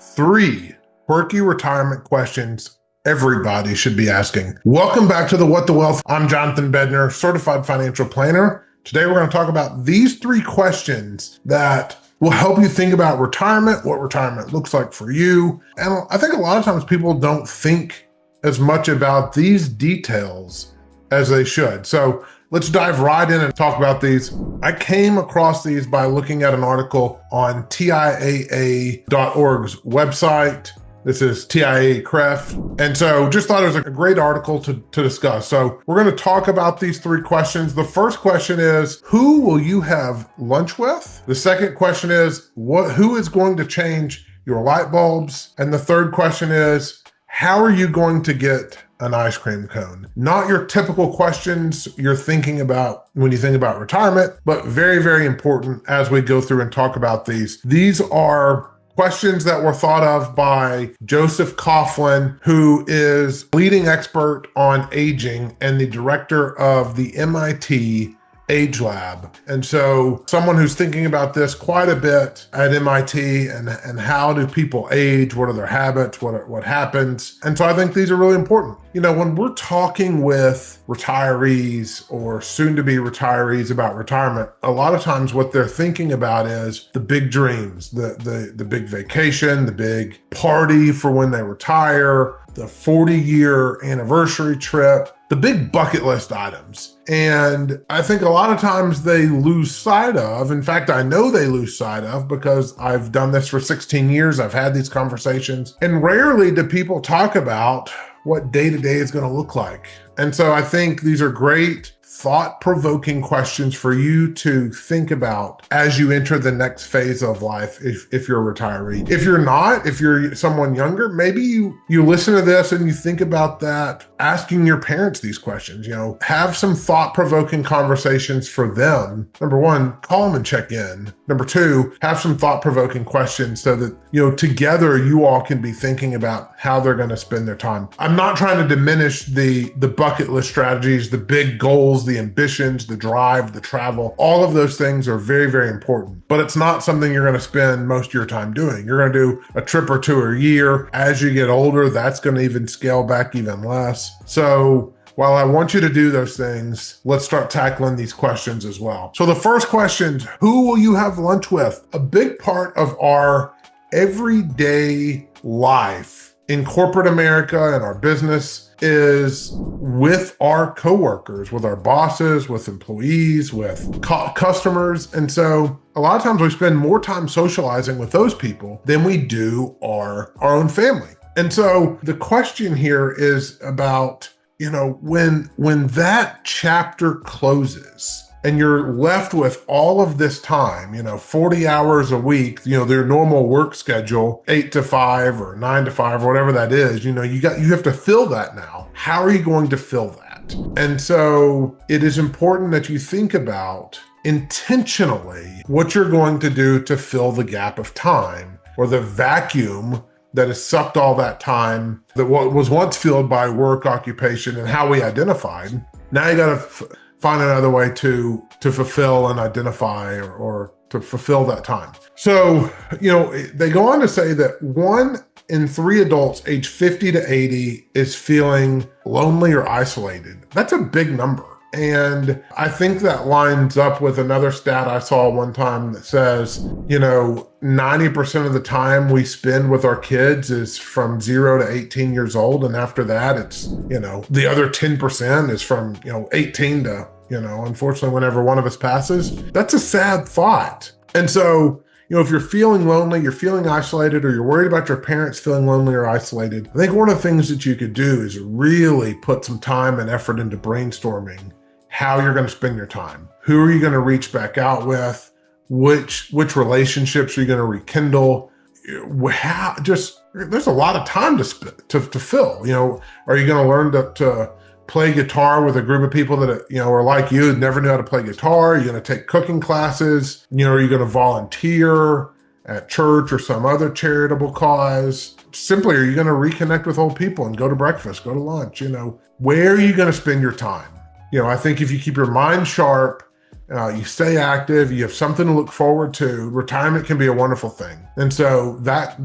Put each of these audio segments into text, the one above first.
3 quirky retirement questions everybody should be asking. Welcome back to the What the Wealth. I'm Jonathan Bednar, certified financial planner. Today we're going to talk about these 3 questions that will help you think about retirement, what retirement looks like for you. And I think a lot of times people don't think as much about these details as they should. So let's dive right in and talk about these. I came across these by looking at an article on TIAA.org's website. This is TIAA CREF. And so just thought it was a great article to discuss. So we're going to talk about these 3 questions. The first question is, who will you have lunch with? The second question is, who is going to change your light bulbs? And the third question is, how are you going to get an ice cream cone? Not your typical questions you're thinking about when you think about retirement, but very, very important as we go through and talk about these. These are questions that were thought of by Joseph Coughlin, who is leading expert on aging and the director of the MIT Age Lab. And so someone who's thinking about this quite a bit at MIT and how do people age? What are their habits? What happens? And so I think these are really important. You know, when we're talking with retirees or soon to be retirees about retirement, a lot of times what they're thinking about is the big dreams, the big vacation, the big party for when they retire, the 40-year anniversary trip, the big bucket list items. And I think a lot of times they lose sight of, in fact, I know they lose sight of because I've done this for 16 years. I've had these conversations, and rarely do people talk about what day-to-day is going to look like. And so I think these are great thought-provoking questions for you to think about as you enter the next phase of life if you're a retiree. If you're not, if you're someone younger, maybe you listen to this and you think about that, asking your parents these questions, have some thought-provoking conversations for them. Number 1, call them and check in. Number 2, have some thought-provoking questions so that, together you all can be thinking about how they're going to spend their time. I'm not trying to diminish the bucket list strategies, the big goals, the ambitions, the drive, the travel. All of those things are very, very important, but it's not something you're going to spend most of your time doing. You're going to do a trip or 2 a year. As you get older, that's going to even scale back even less. So while I want you to do those things, let's start tackling these questions as well. So the first question, who will you have lunch with? A big part of our everyday life in corporate America and our business is with our coworkers, with our bosses, with employees, with customers. And so a lot of times we spend more time socializing with those people than we do our own family. And so the question here is about, when that chapter closes and you're left with all of this time, 40 hours a week, their normal work schedule, 8 to 5 or 9 to 5, or whatever that is, you have to fill that now. How are you going to fill that? And so it is important that you think about intentionally what you're going to do to fill the gap of time or the vacuum that has sucked all that time that was once filled by work, occupation, and how we identified. Now you got to find another way to fulfill and identify or to fulfill that time. So, they go on to say that 1 in 3 adults age 50 to 80 is feeling lonely or isolated. That's a big number. And I think that lines up with another stat I saw one time that says, 90% of the time we spend with our kids is from 0 to 18 years old. And after that, it's, the other 10% is from, 18 to, unfortunately, whenever one of us passes. That's a sad thought. And so, if you're feeling lonely, you're feeling isolated, or you're worried about your parents feeling lonely or isolated, I think one of the things that you could do is really put some time and effort into brainstorming how you're going to spend your time. Who are you going to reach back out with? Which relationships are you going to rekindle? There's a lot of time to fill. Are you going to learn to play guitar with a group of people that are like you, never knew how to play guitar? Are you going to take cooking classes? Are you going to volunteer at church or some other charitable cause? Simply, are you going to reconnect with old people and go to breakfast, go to lunch? Where are you going to spend your time? I think if you keep your mind sharp you stay active, you have something to look forward to, retirement can be a wonderful thing. And so that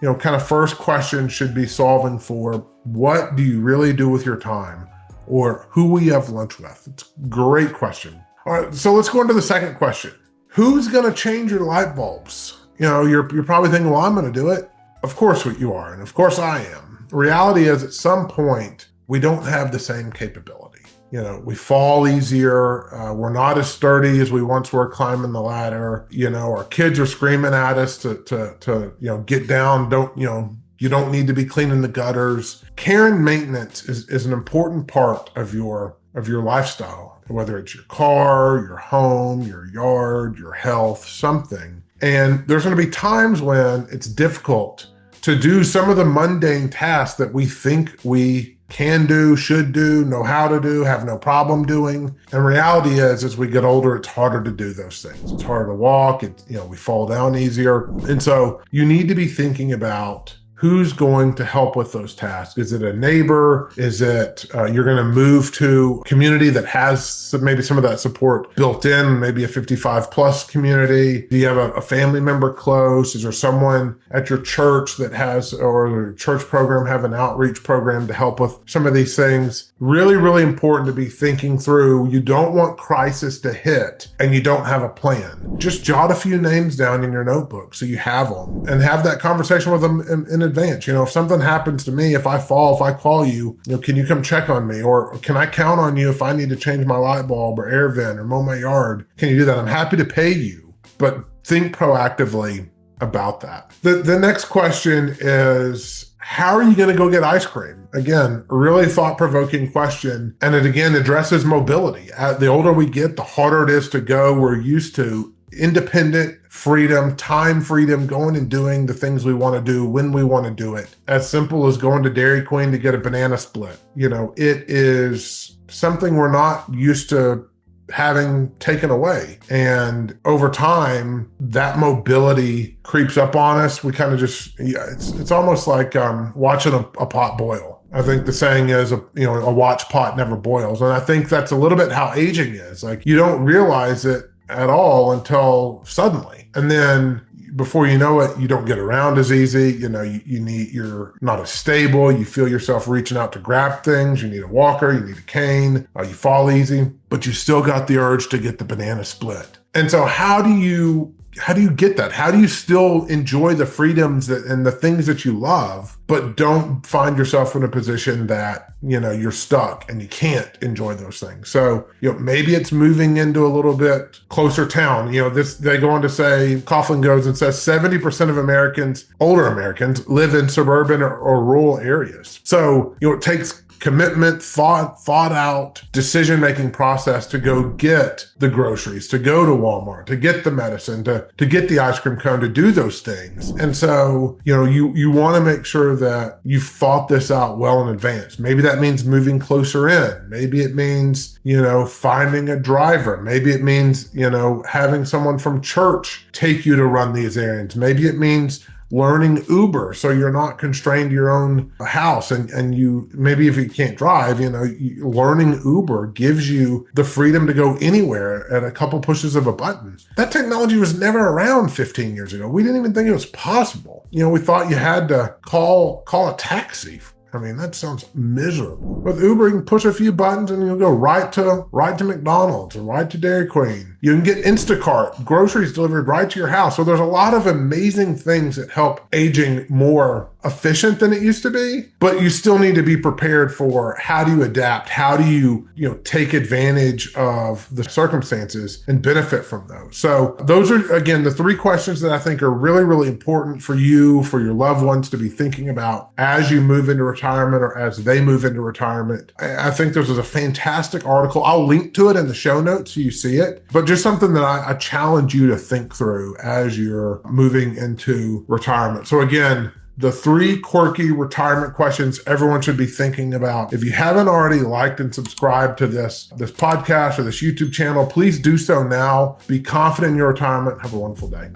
kind of first question should be solving for, what do you really do with your time? Or who will you have lunch with? It's a great question. All right, so let's go into the second question. Who's going to change your light bulbs? You're probably thinking, well, I'm going to do it. Of course you are, and of course I am. The reality is, at some point, we don't have the same capability. We fall easier. We're not as sturdy as we once were climbing the ladder. Our kids are screaming at us to get down. You don't need to be cleaning the gutters. Care and maintenance is an important part of your lifestyle, whether it's your car, your home, your yard, your health, something. And there's going to be times when it's difficult to do some of the mundane tasks that we think we can do, should do, know how to do, have no problem doing. And reality is, as we get older, it's harder to do those things. It's harder to walk. We fall down easier. And so you need to be thinking about who's going to help with those tasks. Is it a neighbor? Is it you're going to move to a community that has maybe some of that support built in, maybe a 55 plus community? Do you have a family member close? Is there someone at your church that has, or your church program have an outreach program to help with some of these things? Really, really important to be thinking through. You don't want crisis to hit and you don't have a plan. Just jot a few names down in your notebook so you have them, and have that conversation with them in advance. If something happens to me, if I fall, if I call you, can you come check on me? Or can I count on you if I need to change my light bulb or air vent or mow my yard? Can you do that? I'm happy to pay you, but think proactively about that. The next question is, how are you going to go get ice cream? Again, a really thought-provoking question. And it again addresses mobility. The older we get, the harder it is to go. We're used to independent freedom, time freedom, going and doing the things we want to do when we want to do it. As simple as going to Dairy Queen to get a banana split. It is something we're not used to having taken away. And over time, that mobility creeps up on us. We kind of it's almost like watching a pot boil. I think the saying is, a watch pot never boils. And I think that's a little bit how aging is. Like, you don't realize it at all until suddenly. And then before you know it, you don't get around as easy. You're not as stable. You feel yourself reaching out to grab things. You need a walker, you need a cane, you fall easy, but you still got the urge to get the banana split. And so how do you get that? How do you still enjoy the freedoms and the things that you love, but don't find yourself in a position that, you're stuck and you can't enjoy those things? So, maybe it's moving into a little bit closer town. They go on to say, Coughlin goes and says 70% of older Americans live in suburban or rural areas. So, it takes commitment, thought out decision-making process to go get the groceries, to go to Walmart, to get the medicine, to get the ice cream cone, to do those things. And so, you want to make sure that you've thought this out well in advance. Maybe that means moving closer in. Maybe it means, finding a driver. Maybe it means, having someone from church take you to run these errands. Maybe it means learning Uber, so you're not constrained to your own house. And you, maybe if you can't drive, learning Uber gives you the freedom to go anywhere at a couple pushes of a button. That technology was never around 15 years ago. We didn't even think it was possible. We thought you had to call a taxi. I mean, that sounds miserable. With Uber, you can push a few buttons and you'll go right to McDonald's or right to Dairy Queen. You can get Instacart, groceries delivered right to your house. So there's a lot of amazing things that help aging more efficient than it used to be, but you still need to be prepared for how do you adapt? How do you take advantage of the circumstances and benefit from those? So those are, again, the three questions that I think are really, really important for you, for your loved ones to be thinking about as you move into retirement or as they move into retirement. I think this is a fantastic article. I'll link to it in the show notes so you see it, but just something that I challenge you to think through as you're moving into retirement. So again, the three quirky retirement questions everyone should be thinking about. If you haven't already liked and subscribed to this podcast or this YouTube channel, please do so now. Be confident in your retirement. Have a wonderful day.